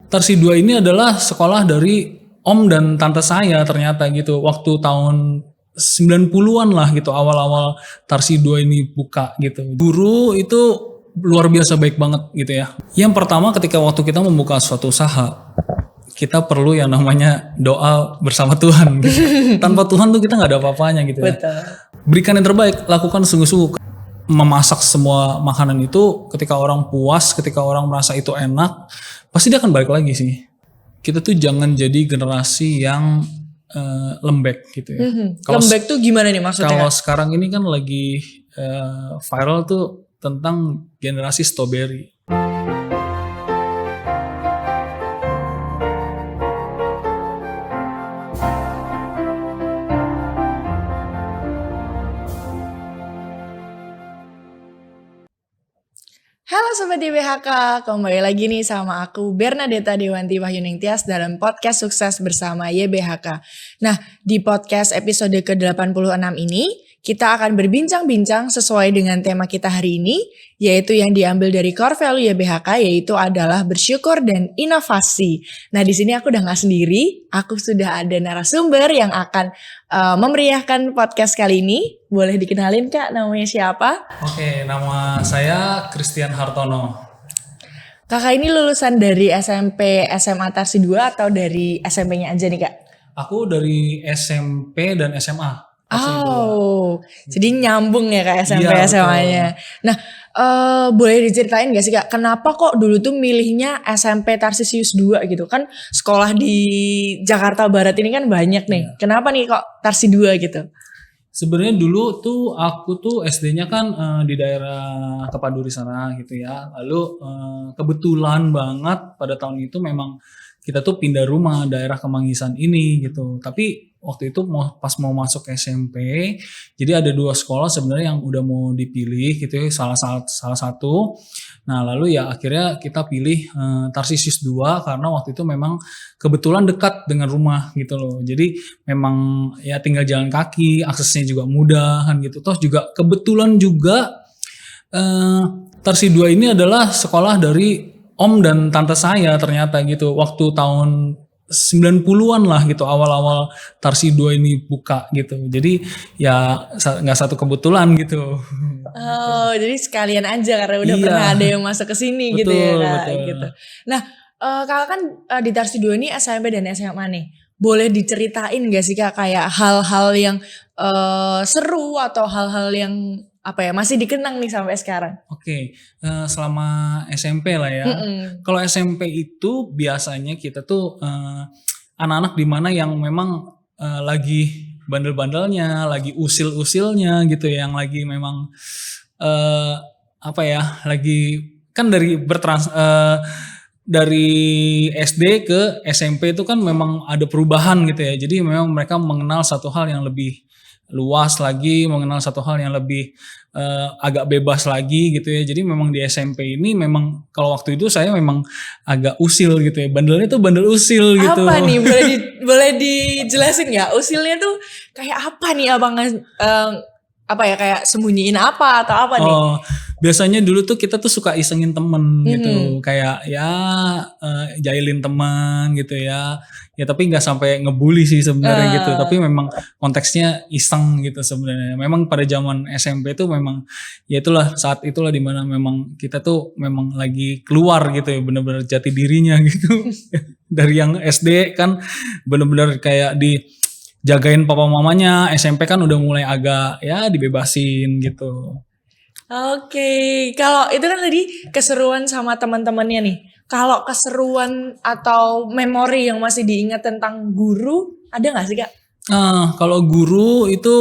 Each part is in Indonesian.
Tarsi 2 ini adalah sekolah dari om dan tante saya ternyata gitu. Waktu tahun 90-an lah gitu, awal-awal Tarsi 2 ini buka gitu. Guru itu luar biasa baik banget gitu ya. Yang pertama ketika waktu kita membuka suatu usaha, kita perlu yang namanya doa bersama Tuhan gitu. Tanpa Tuhan tuh kita gak ada apa-apanya gitu ya. Betul. Berikan yang terbaik, lakukan sungguh-sungguh. Memasak semua makanan itu ketika orang puas, ketika orang merasa itu enak, pasti dia akan balik lagi sih. Kita tuh jangan jadi generasi yang lembek gitu ya. Lembek tuh gimana nih maksudnya? Kalau sekarang ini kan lagi viral tuh tentang generasi strawberry. Halo Sobat YBHK, kembali lagi nih sama aku Bernadetta Dewanti Wahyuningtyas dalam podcast Sukses Bersama YBHK. Nah, di podcast episode ke-86 ini, kita akan berbincang-bincang sesuai dengan tema kita hari ini, yaitu yang diambil dari core value YBHK, yaitu adalah bersyukur dan inovasi. Nah, di sini aku udah gak sendiri, aku sudah ada narasumber yang akan memeriahkan podcast kali ini. Boleh dikenalin Kak, namanya siapa? Oke, nama saya Christian Hartono. Kakak ini lulusan dari SMP SMA Tarsi 2 atau dari SMP-nya aja nih Kak? Aku dari SMP dan SMA. Oh, jadi nyambung ya Kak SMP Iya, SMA-nya. Nah, boleh diceritain gak sih Kak, kenapa kok dulu tuh milihnya SMP Tarsisius 2 gitu? Kan sekolah di Jakarta Barat ini kan banyak nih. Kenapa nih kok Tarsi 2 gitu? Sebenarnya dulu tuh aku tuh SD-nya kan di daerah Kepaduri sana gitu ya. Lalu kebetulan banget pada tahun itu memang kita tuh pindah rumah daerah Kemanggisan ini gitu. Tapi waktu itu pas mau masuk SMP, jadi ada 2 sekolah sebenarnya yang udah mau dipilih gitu ya, salah satu. Nah lalu ya akhirnya kita pilih Tarsisius 2 karena waktu itu memang kebetulan dekat dengan rumah gitu loh. Jadi memang ya tinggal jalan kaki, aksesnya juga mudah kan gitu. Toh juga kebetulan juga Tarsi 2 ini adalah sekolah dari om dan tante saya ternyata gitu. Waktu tahun 90-an lah gitu, awal-awal Tarsi 2 ini buka gitu. Jadi ya gak satu kebetulan gitu. Oh, jadi sekalian aja karena udah pernah ada yang masuk ke sini gitu ya Kak. Betul. Gitu. Nah, Kakak kan di Tarsi 2 ini SMP dan SMA nih. Boleh diceritain gak sih Kak kayak hal-hal yang seru atau hal-hal yang apa ya masih dikenang nih sampai sekarang? Oke, selama SMP lah ya. Kalau SMP itu biasanya kita tuh anak-anak di mana yang memang lagi bandel-bandelnya, lagi usil-usilnya gitu, yang lagi memang apa ya, lagi kan dari SD ke SMP itu kan memang ada perubahan gitu ya. Jadi memang mereka mengenal satu hal yang lebih luas lagi, mengenal satu hal yang lebih agak bebas lagi gitu ya. Jadi memang di SMP ini memang kalau waktu itu saya memang agak usil gitu ya. Bandelnya tuh bandel usil gitu. Apa nih? Boleh dijelasin nggak? Usilnya tuh kayak apa nih abang? Apa ya kayak sembunyiin apa atau apa nih? Biasanya dulu tuh kita tuh suka isengin temen gitu, kayak ya jailin teman gitu ya. Ya tapi nggak sampai ngebully sih sebenarnya gitu. Tapi memang konteksnya iseng gitu sebenarnya. Memang pada zaman SMP tuh memang ya itulah saat itulah dimana memang kita tuh memang lagi keluar gitu ya, benar-benar jati dirinya gitu. Dari yang SD kan benar-benar kayak dijagain papa mamanya, SMP kan udah mulai agak ya dibebasin gitu. Oke, kalau itu kan tadi keseruan sama teman-temannya nih. Kalau keseruan atau memori yang masih diingat tentang guru, ada nggak sih Kak? Kalau guru itu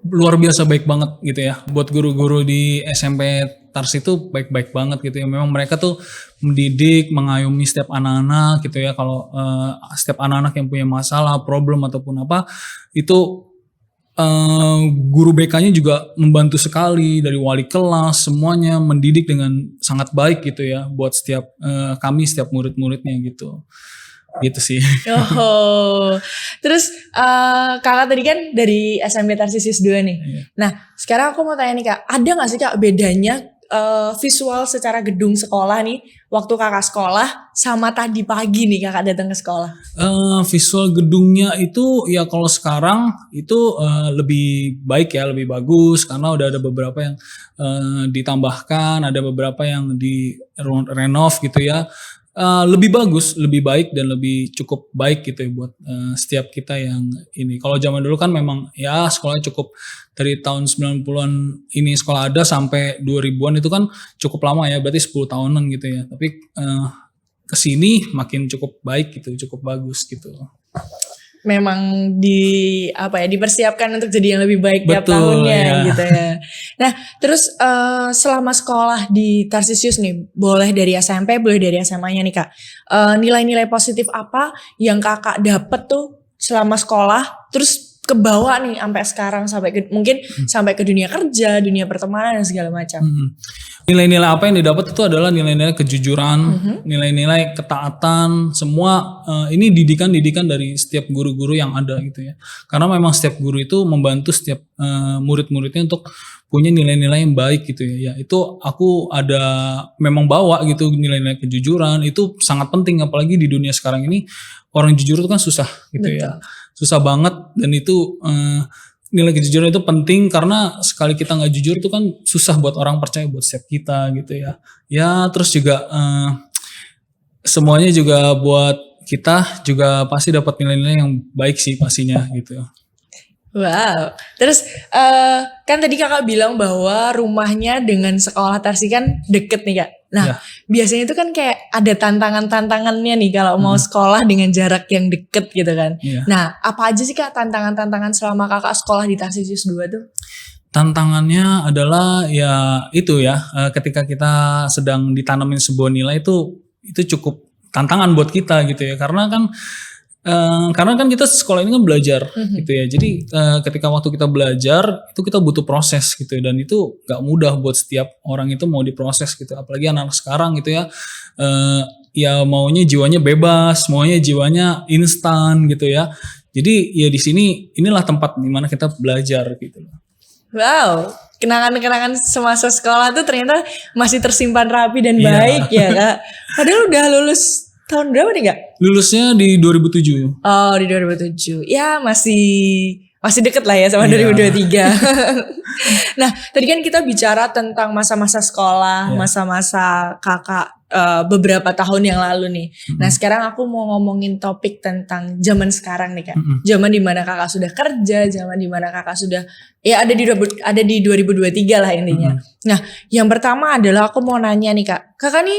luar biasa baik banget gitu ya. Buat guru-guru di SMP Tars itu baik-baik banget gitu ya. Memang mereka tuh mendidik, mengayomi setiap anak-anak gitu ya. Kalau setiap anak-anak yang punya masalah, problem ataupun apa, itu guru BK-nya juga membantu sekali, dari wali kelas semuanya mendidik dengan sangat baik gitu ya buat setiap murid-muridnya gitu sih. Terus kakak tadi kan dari SMP Tarsisius 2 nih. Nah sekarang aku mau tanya nih Kak, ada nggak sih Kak bedanya visual secara gedung sekolah nih waktu kakak sekolah sama tadi pagi nih kakak datang ke sekolah? Visual gedungnya itu ya kalau sekarang itu lebih baik ya, lebih bagus karena udah ada beberapa yang ditambahkan, ada beberapa yang di renov gitu ya. Lebih bagus, lebih baik dan lebih cukup baik gitu ya buat setiap kita yang ini. Kalau zaman dulu kan memang ya sekolahnya cukup dari tahun 90-an ini sekolah ada sampai 2000-an itu kan cukup lama ya, berarti 10 tahunan gitu ya. Tapi kesini makin cukup baik gitu, cukup bagus gitu. Memang dipersiapkan untuk jadi yang lebih baik tiap Betul, tahunnya ya. gitu ya. Nah, terus selama sekolah di Tarsisius nih, boleh dari SMP, boleh dari SMA-nya nih Kak. Nilai-nilai positif apa yang Kakak dapet tuh selama sekolah, terus kebawa nih sampai sekarang mungkin sampai ke dunia kerja, dunia pertemanan dan segala macam. Nilai-nilai apa yang didapat itu adalah nilai-nilai kejujuran, nilai-nilai ketaatan, semua ini didikan dari setiap guru-guru yang ada gitu ya. Karena memang setiap guru itu membantu setiap murid-muridnya untuk punya nilai-nilai yang baik gitu ya. Ya itu aku ada memang bawa gitu nilai-nilai kejujuran, itu sangat penting apalagi di dunia sekarang ini orang jujur itu kan susah gitu. Betul. Ya. Susah banget dan itu nilai kejujuran itu penting karena sekali kita nggak jujur itu kan susah buat orang percaya buat setiap kita gitu ya. Ya terus juga semuanya juga buat kita juga pasti dapat nilai-nilai yang baik sih pastinya gitu. Wow, terus kan tadi kakak bilang bahwa rumahnya dengan sekolah Tarsi kan deket nih Kak. Nah biasanya itu kan kayak ada tantangan-tantangannya nih kalau mau sekolah dengan jarak yang deket gitu kan. Nah apa aja sih Kak tantangan-tantangan selama kakak sekolah di Tarsisius 2 tuh? Tantangannya adalah ya itu ya ketika kita sedang ditanamin sebuah nilai itu cukup tantangan buat kita gitu ya karena kan kita sekolah ini kan belajar gitu ya. Jadi ketika waktu kita belajar itu kita butuh proses gitu ya. Dan itu gak mudah buat setiap orang itu mau diproses gitu. Apalagi anak sekarang gitu ya. Ya maunya jiwanya bebas, maunya jiwanya instan gitu ya. Jadi ya di sini inilah tempat dimana kita belajar gitu. Wow, kenangan-kenangan semasa sekolah tuh ternyata masih tersimpan rapi dan baik ya Kak. Padahal udah lulus tahun berapa nih Kak? Lulusnya di 2007. Oh di 2007. Ya masih deket lah ya sama 2023. Nah tadi kan kita bicara tentang masa-masa sekolah, masa-masa kakak beberapa tahun yang lalu nih. Nah sekarang aku mau ngomongin topik tentang zaman sekarang nih Kak. Zaman dimana kakak sudah kerja, zaman dimana kakak sudah ya ada di 2023 lah intinya. Nah yang pertama adalah aku mau nanya nih Kak. Kakak nih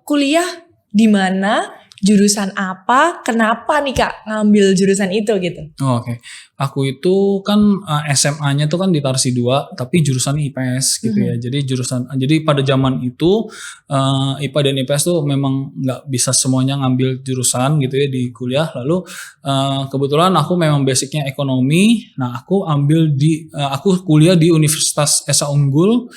kuliah di mana, jurusan apa, kenapa nih Kak ngambil jurusan itu gitu? Oke. Aku itu kan SMA-nya tuh kan di Tarsi 2 tapi jurusan IPS gitu ya. Jadi pada zaman itu IPA dan IPS tuh memang nggak bisa semuanya ngambil jurusan gitu ya di kuliah. Lalu kebetulan aku memang basicnya ekonomi. Nah, aku kuliah di Universitas Esa Unggul.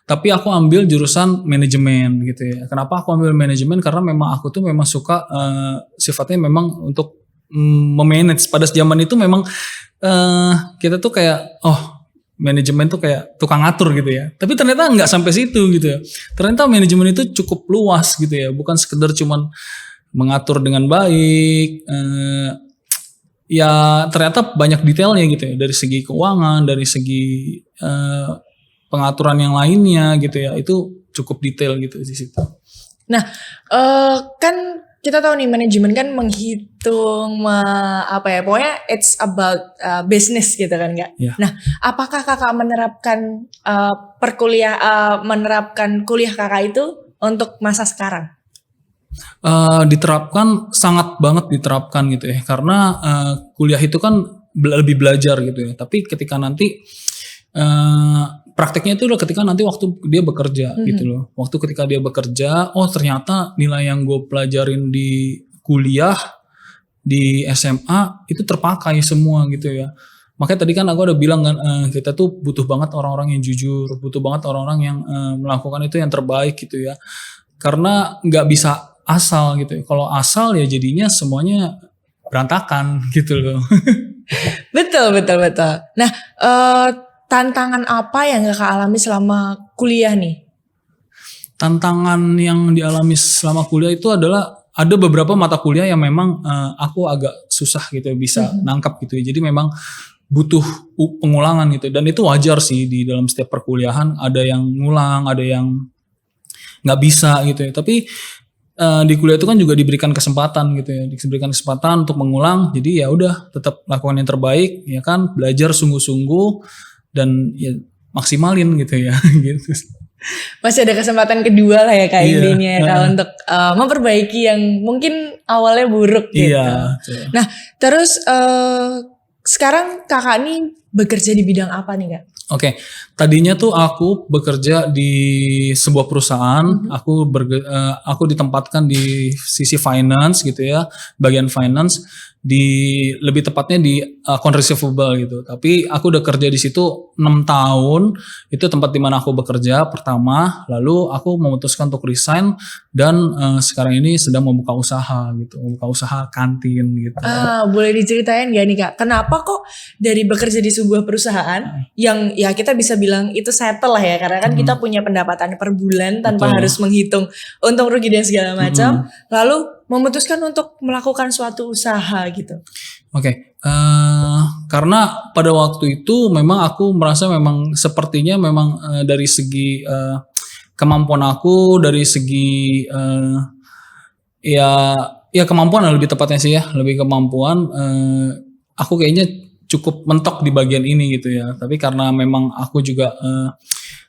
Tapi aku ambil jurusan manajemen gitu ya. Kenapa aku ambil manajemen? Karena memang aku tuh memang suka sifatnya memang untuk memanage. Pada zaman itu memang kita tuh kayak manajemen tuh kayak tukang ngatur gitu ya. Tapi ternyata nggak sampai situ gitu ya. Ternyata manajemen itu cukup luas gitu ya. Bukan sekedar cuman mengatur dengan baik. Ya ternyata banyak detailnya gitu ya. Dari segi keuangan, dari segi pengaturan yang lainnya gitu ya, itu cukup detail gitu di situ. Nah, kan kita tahu nih manajemen kan menghitung pokoknya it's about business gitu kan Kak. Nah, apakah kakak menerapkan menerapkan kuliah kakak itu untuk masa sekarang? Diterapkan, sangat banget diterapkan gitu ya, karena kuliah itu kan lebih belajar gitu ya. Tapi ketika nanti prakteknya itu udah ketika nanti waktu dia bekerja gitu loh. Waktu ketika dia bekerja, ternyata nilai yang gue pelajarin di kuliah, di SMA itu terpakai semua gitu ya. Makanya tadi kan aku udah bilang kan kita tuh butuh banget orang-orang yang jujur, butuh banget orang-orang yang melakukan itu yang terbaik gitu ya. Karena nggak bisa asal gitu ya. Kalau asal ya jadinya semuanya berantakan gitu loh. Betul. Nah, tantangan apa yang kakak alami selama kuliah nih? tantangan yang dialami selama kuliah itu adalah ada beberapa mata kuliah yang memang aku agak susah gitu bisa nangkap gitu ya. Jadi memang butuh pengulangan gitu, dan itu wajar sih di dalam setiap perkuliahan ada yang ngulang, ada yang nggak bisa gitu ya. Tapi di kuliah itu kan juga diberikan kesempatan gitu ya, diberikan kesempatan untuk mengulang. Jadi ya udah tetap lakukan yang terbaik ya kan, belajar sungguh-sungguh dan ya maksimalin gitu ya gitu. Masih ada kesempatan kedua lah ya Kak Iya, intinya ya Kak untuk memperbaiki yang mungkin awalnya buruk gitu. Iya. Nah terus sekarang kakak nih bekerja di bidang apa nih Kak? Oke, tadinya tuh aku bekerja di sebuah perusahaan, aku ditempatkan di sisi finance gitu ya, bagian finance, lebih tepatnya di account receivable gitu. Tapi aku udah kerja di situ 6 tahun, itu tempat di mana aku bekerja pertama, lalu aku memutuskan untuk resign dan sekarang ini sedang membuka usaha gitu, membuka usaha kantin gitu. Boleh diceritain gak nih Kak, kenapa kok dari bekerja di sebuah perusahaan yang ya kita bisa bilang itu settle lah ya, karena kan kita punya pendapatan per bulan tanpa harus menghitung untung rugi dan segala macam, lalu memutuskan untuk melakukan suatu usaha gitu. Oke, karena pada waktu itu memang aku merasa memang sepertinya memang dari segi kemampuan aku, dari segi ya kemampuan lebih tepatnya sih ya, lebih kemampuan aku kayaknya cukup mentok di bagian ini gitu ya. Tapi karena memang aku juga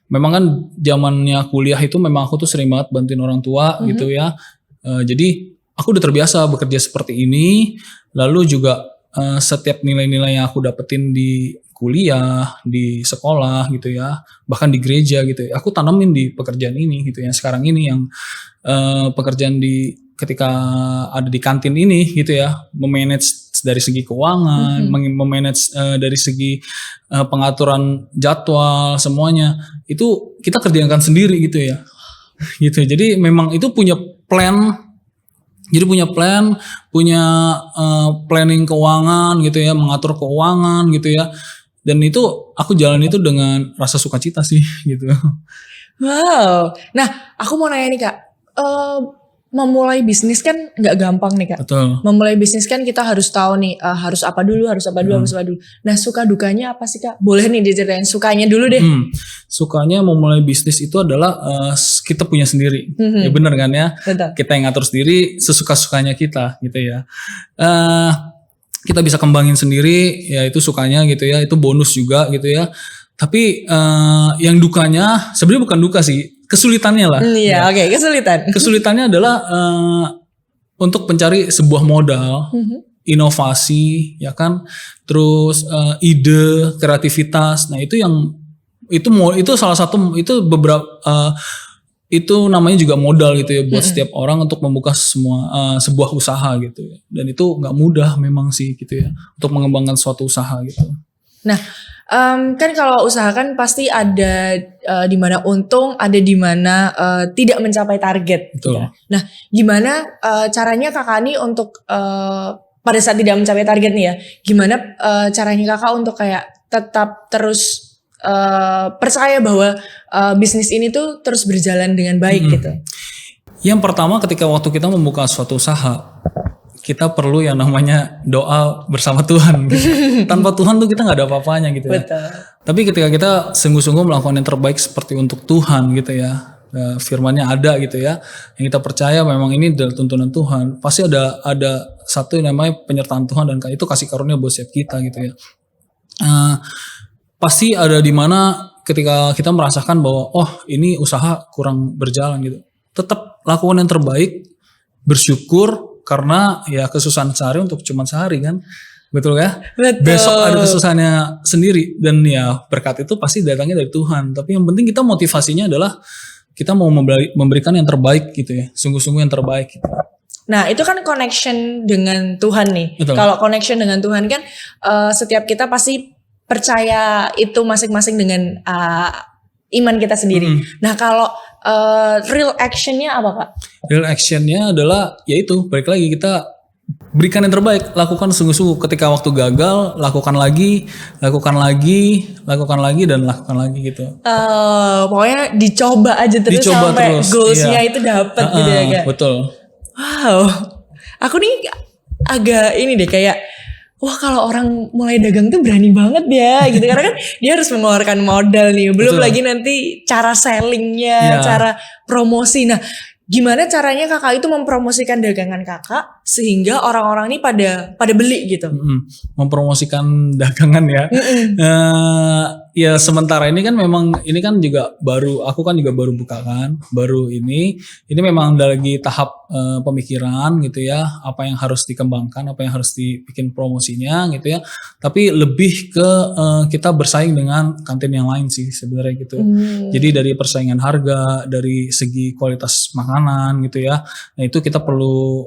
memang kan zamannya kuliah itu memang aku tuh sering banget bantuin orang tua gitu ya. Jadi aku udah terbiasa bekerja seperti ini, lalu juga setiap nilai-nilai yang aku dapetin di kuliah, di sekolah gitu ya, bahkan di gereja gitu ya, aku tanamin di pekerjaan ini gitu ya. Sekarang ini yang pekerjaan ketika ada di kantin ini gitu ya, memanage dari segi keuangan, memanage dari segi pengaturan jadwal semuanya, itu kita kerjakan sendiri gitu ya. Gitu. Jadi memang itu punya plan. Jadi punya planning keuangan gitu ya, mengatur keuangan gitu ya. Dan itu aku jalan itu dengan rasa sukacita sih gitu. Wow. Nah, aku mau nanya nih Kak. Memulai bisnis kan nggak gampang nih Kak. Betul. Memulai bisnis kan kita harus tahu nih harus apa dulu, harus apa dulu. Nah, suka dukanya apa sih Kak? Boleh nih diceritain sukanya dulu deh. Sukanya memulai bisnis itu adalah kita punya sendiri. Ya benar kan ya? Betul. Kita yang ngatur sendiri sesuka-sukanya kita gitu ya. Kita bisa kembangin sendiri, ya itu sukanya gitu ya. Itu bonus juga gitu ya. Tapi yang dukanya sebenarnya bukan duka sih. Kesulitannya lah. Iya, oke, kesulitan. Kesulitannya adalah untuk mencari sebuah modal, inovasi, ya kan, terus ide, kreativitas. Nah itu itu salah satu, itu beberapa itu namanya juga modal gitu ya buat setiap orang untuk membuka sebuah usaha gitu ya. Dan itu nggak mudah memang sih gitu ya untuk mengembangkan suatu usaha gitu. Nah. Kan kalau usaha kan pasti ada di mana untung, ada di mana tidak mencapai target. Betul. Gitu. Nah, gimana caranya kakak nih untuk pada saat tidak mencapai target nih ya, gimana caranya kakak untuk kayak tetap terus percaya bahwa bisnis ini tuh terus berjalan dengan baik gitu? Yang pertama ketika waktu kita membuka suatu usaha, kita perlu yang namanya doa bersama Tuhan gitu. Tanpa Tuhan tuh kita gak ada apa-apanya gitu ya. Betul. Tapi ketika kita sungguh-sungguh melakukan yang terbaik seperti untuk Tuhan gitu ya, firman-Nya ada gitu ya, yang kita percaya memang ini adalah tuntunan Tuhan, pasti ada satu yang namanya penyertaan Tuhan, dan itu kasih karunia buat setiap kita gitu ya. Pasti ada di mana ketika kita merasakan bahwa ini usaha kurang berjalan gitu, tetap lakukan yang terbaik, bersyukur. Karena ya kesusahan sehari untuk cuma sehari kan, betul ya? Betul. Besok ada kesusahannya sendiri, dan ya berkat itu pasti datangnya dari Tuhan. Tapi yang penting kita motivasinya adalah kita mau memberikan yang terbaik gitu ya, sungguh-sungguh yang terbaik gitu. Nah itu kan connection dengan Tuhan nih. Kalau connection dengan Tuhan kan setiap kita pasti percaya itu masing-masing dengan iman kita sendiri. Nah kalau real actionnya apa Kak? Real actionnya adalah yaitu balik lagi kita berikan yang terbaik, lakukan sungguh-sungguh. Ketika waktu gagal, lakukan lagi dan lakukan lagi gitu. Pokoknya dicoba aja terus Dicoba sampai terus, goalsnya iya. itu dapat gitu ya Kak. Betul. Wow, aku nih agak ini deh kayak, wah kalau orang mulai dagang tuh berani banget ya gitu. Karena kan dia harus mengeluarkan modal nih. Belum Betul. lagi nanti cara sellingnya, Iya. cara promosi. Nah gimana caranya kakak itu mempromosikan dagangan kakak sehingga orang-orang ini pada beli gitu? Mempromosikan dagangan ya. Ya sementara ini kan memang ini kan juga aku kan juga baru buka kan, ini memang lagi tahap pemikiran gitu ya, apa yang harus dikembangkan, apa yang harus dibikin promosinya gitu ya. Tapi lebih ke kita bersaing dengan kantin yang lain sih sebenarnya gitu. Jadi dari persaingan harga, dari segi kualitas makanan gitu ya. Nah itu kita perlu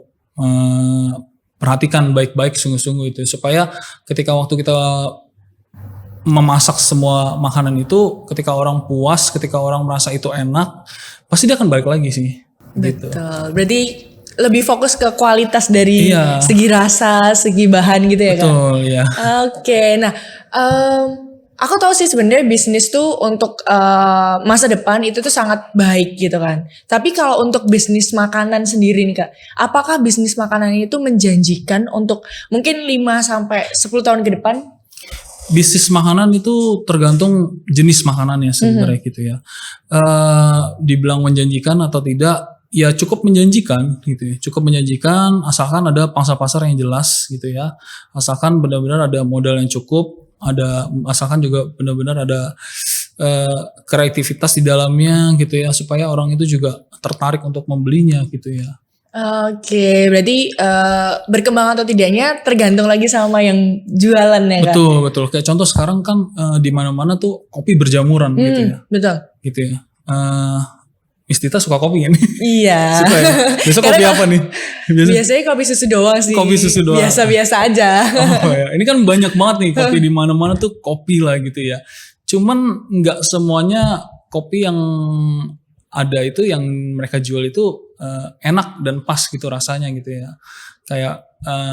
perhatikan baik-baik sungguh-sungguh itu supaya ketika waktu kita memasak semua makanan itu, ketika orang puas, ketika orang merasa itu enak, pasti dia akan balik lagi sih. Gitu. Betul. Berarti lebih fokus ke kualitas dari segi rasa, segi bahan gitu ya kan? Betul, ya. Oke, nah aku tahu sih sebenarnya bisnis tuh untuk masa depan itu tuh sangat baik gitu kan. Tapi kalau untuk bisnis makanan sendiri nih Kak, apakah bisnis makanan itu menjanjikan untuk mungkin 5-10 tahun ke depan? Bisnis makanan itu tergantung jenis makanannya sebenarnya gitu ya. Dibilang menjanjikan atau tidak, ya cukup menjanjikan gitu ya. Cukup menjanjikan asalkan ada pangsa pasar yang jelas gitu ya. Asalkan benar-benar ada modal yang cukup, asalkan juga benar-benar ada kreativitas di dalamnya gitu ya, supaya orang itu juga tertarik untuk membelinya gitu ya. Oke, berarti berkembang atau tidaknya tergantung lagi sama yang jualan ya Kak? Betul. Kayak contoh sekarang kan di mana-mana tuh kopi berjamuran gitu ya. Betul. Gitu ya. Miss Tita suka kopi kan? Iya. Suka ya? Biasa kopi apa nih? Biasanya kopi susu doang sih. Kopi susu doang. Biasa-biasa aja. Oh ya, ini kan banyak banget nih kopi di mana-mana tuh kopi lah gitu ya. Cuman nggak semuanya kopi yang ada itu yang mereka jual itu enak dan pas gitu rasanya gitu ya. Kayak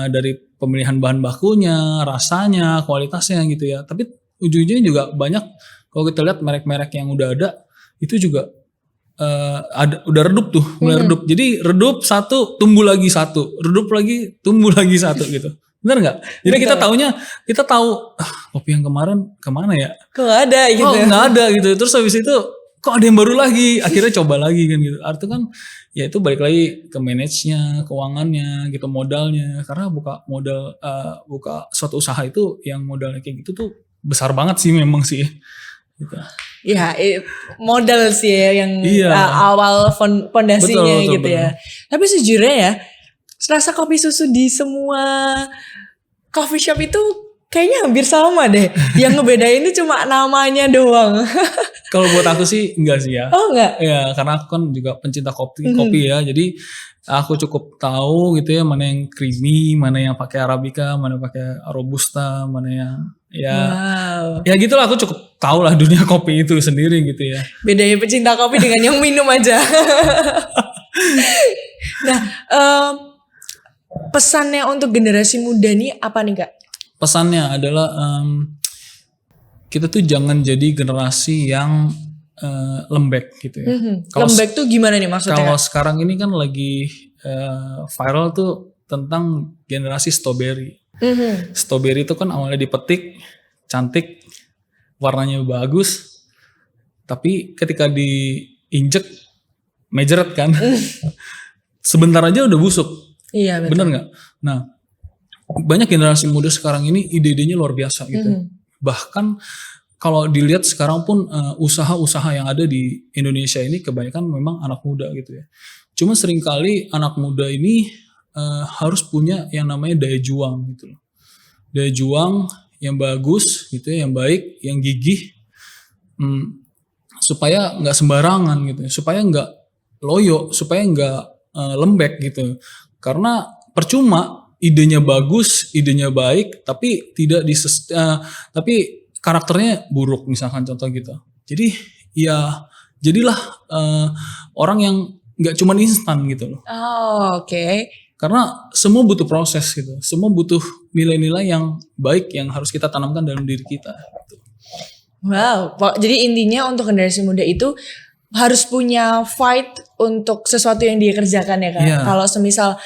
dari pemilihan bahan bakunya, rasanya, kualitasnya gitu ya. Tapi ujung-ujungnya juga banyak kalau kita lihat merek-merek yang udah ada itu juga udah redup tuh, mulai redup. Jadi redup satu, tumbuh lagi satu, redup lagi, tumbuh lagi satu gitu. Bener nggak? Jadi kita tahu kopi yang kemarin kemana ya? Kok nggak ada gitu? Oh nggak ada gitu. Terus habis itu kok ada yang baru lagi? Akhirnya coba lagi kan gitu. Artinya kan ya itu balik lagi ke manage-nya, keuangannya, gitu modalnya. Karena buka suatu usaha itu yang modalnya kayak gitu tuh besar banget sih memang sih. Gitu. Ya modal sih ya yang awal fondasinya betul, gitu ya. Tapi sejujurnya ya, rasa kopi susu di semua coffee shop itu kayaknya hampir sama deh. Yang ngebedain itu cuma namanya doang. Kalau buat aku sih enggak sih ya. Oh enggak? Ya karena aku kan juga pencinta kopi ya. Jadi aku cukup tahu gitu ya mana yang creamy, mana yang pakai arabica, mana pakai robusta, mana yang ya gitulah, aku cukup tahu lah dunia kopi itu sendiri gitu ya. Bedanya pecinta kopi dengan yang minum aja. Nah, pesannya untuk generasi muda nih apa nih Kak? Pesannya adalah kita tuh jangan jadi generasi yang lembek gitu ya. Lembek tuh gimana nih maksudnya? Kalau sekarang ini kan lagi viral tuh tentang generasi strawberry. Strawberry itu kan awalnya dipetik, cantik, warnanya bagus, tapi ketika diinjek mejeret kan, sebentar aja udah busuk. Iya betul. Bener nggak? Nah, banyak generasi muda sekarang ini ide-idenya luar biasa gitu. Bahkan kalau dilihat sekarang pun usaha-usaha yang ada di Indonesia ini kebanyakan memang anak muda gitu ya. Cuma seringkali anak muda ini harus punya yang namanya daya juang gitu loh. Daya juang yang bagus gitu ya, yang baik, yang gigih, supaya nggak sembarangan gitu, supaya nggak loyo, supaya nggak lembek gitu. Karena percuma idenya bagus, idenya baik, tapi tapi karakternya buruk misalkan contoh gitu. Jadi ya jadilah orang yang nggak cuma instan gitu loh. Oh oke. Karena semua butuh proses gitu. Semua butuh nilai-nilai yang baik yang harus kita tanamkan dalam diri kita. Gitu. Wow, jadi intinya untuk generasi muda itu harus punya fight untuk sesuatu yang dia kerjakan ya kan. Iya. Kalau semisal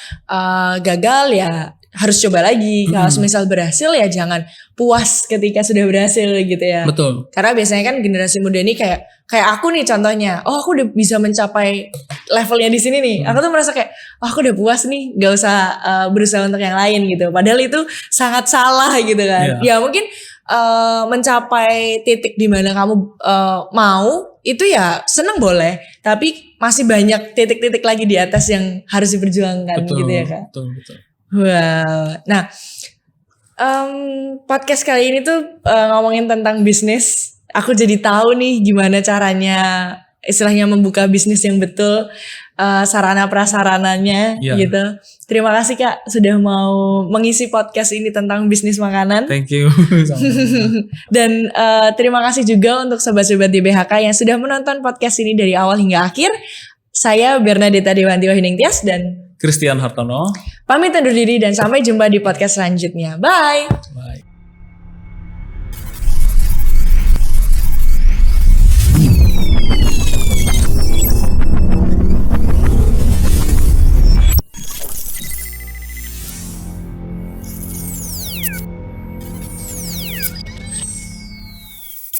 gagal ya harus coba lagi. Kalau semisal berhasil ya jangan puas ketika sudah berhasil gitu ya. Betul. Karena biasanya kan generasi muda ini kayak aku nih contohnya. Oh, aku udah bisa mencapai levelnya di sini nih. Aku tuh merasa kayak aku udah puas nih, gak usah berusaha untuk yang lain gitu. Padahal itu sangat salah gitu kan. Iya. Ya mungkin mencapai titik di mana kamu mau itu ya seneng boleh, tapi masih banyak titik-titik lagi di atas yang harus diperjuangkan. Betul, gitu ya Kak. Betul. Wow. Nah, podcast kali ini tuh ngomongin tentang bisnis. Aku jadi tahu nih gimana caranya istilahnya membuka bisnis yang betul, sarana prasarananya gitu. Terima kasih Kak sudah mau mengisi podcast ini tentang bisnis makanan. Thank you. Dan terima kasih juga untuk sobat-sobat di BHK yang sudah menonton podcast ini dari awal hingga akhir. Saya Bernadetta Dewanti Wahyuningtyas dan Christian Hartono. Pamit undur diri dan sampai jumpa di podcast selanjutnya. Bye. Bye.